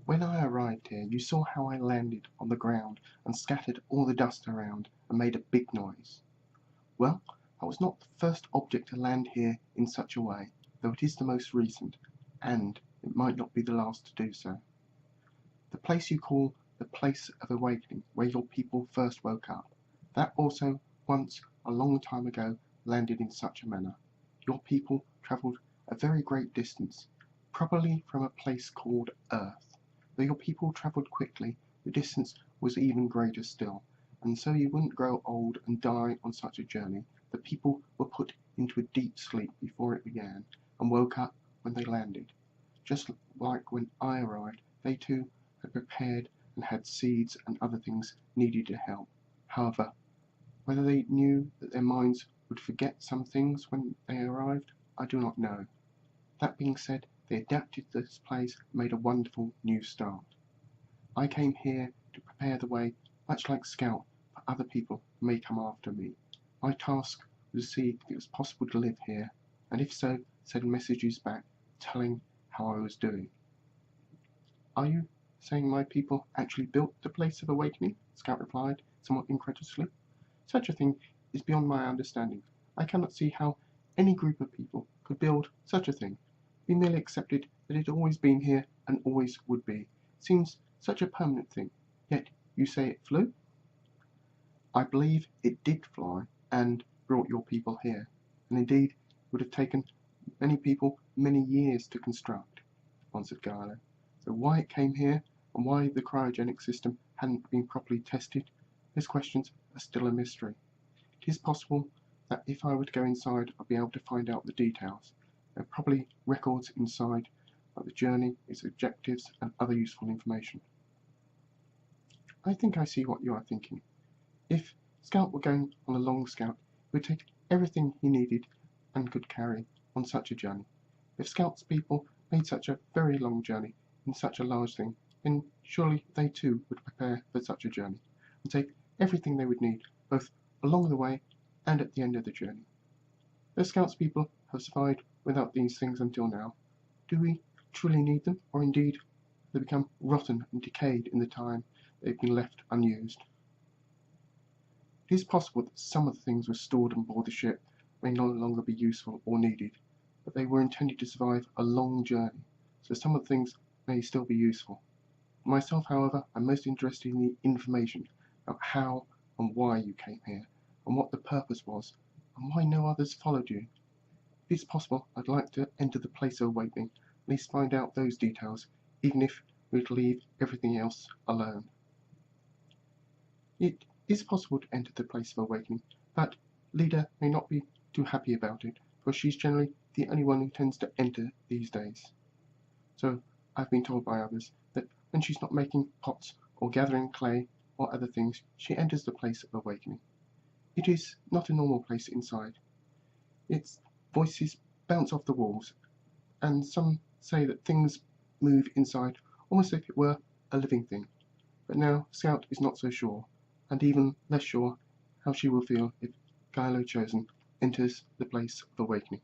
When I arrived here, you saw how I landed on the ground and scattered all the dust around and made a big noise. Well, I was not the first object to land here in such a way, though it is the most recent, and it might not be the last to do so. The place you call the place of awakening, where your people first woke up, that also once, a long time ago, landed in such a manner. Your people travelled a very great distance, probably from a place called Earth. Though your people travelled quickly, the distance was even greater still, and so you wouldn't grow old and die on such a journey. The people were put into a deep sleep before it began, and woke up when they landed. Just like when I arrived, they too had prepared and had seeds and other things needed to help. However, whether they knew that their minds would forget some things when they arrived, I do not know. That being said, they adapted to this place and made a wonderful new start. I came here to prepare the way, much like Scout, for other people who may come after me. My task was to see if it was possible to live here, and if so, send messages back telling how I was doing. Are you saying my people actually built the place of awakening? Scout replied, somewhat incredulously. Such a thing is beyond my understanding. I cannot see how any group of people could build such a thing. We merely accepted that it had always been here and always would be. It seems such a permanent thing. Yet you say it flew? I believe it did fly and brought your people here, and indeed it would have taken many people many years to construct, answered Gilo. So why it came here, and why the cryogenic system hadn't been properly tested, those questions are still a mystery. It is possible that if I were to go inside, I'd be able to find out the details. There are probably records inside about the journey, its objectives, and other useful information. I think I see what you are thinking. If Scout were going on a long scout, he would take everything he needed and could carry on such a journey. If Scout's people made such a very long journey in such a large thing, then surely they too would prepare for such a journey and take everything they would need, both along the way and at the end of the journey. The Scout's people have survived without these things until now. Do we truly need them, or indeed have they become rotten and decayed in the time they've been left unused? It is possible that some of the things were stored on board the ship may no longer be useful or needed, but they were intended to survive a long journey, so some of the things may still be useful. Myself, however, I'm most interested in the information about how and why you came here, and what the purpose was, and why no others followed you. If it's possible, I'd like to enter the place of awakening, at least find out those details, even if we'd leave everything else alone. It is possible to enter the place of awakening, but Leader may not be too happy about it, for she's generally the only one who tends to enter these days. So I've been told by others that when she's not making pots or gathering clay or other things, she enters the place of awakening. It is not a normal place inside. Its voices bounce off the walls, and some say that things move inside almost as if it were a living thing. But now Scout is not so sure, and even less sure how she will feel if Gilo Chosen enters the place of awakening.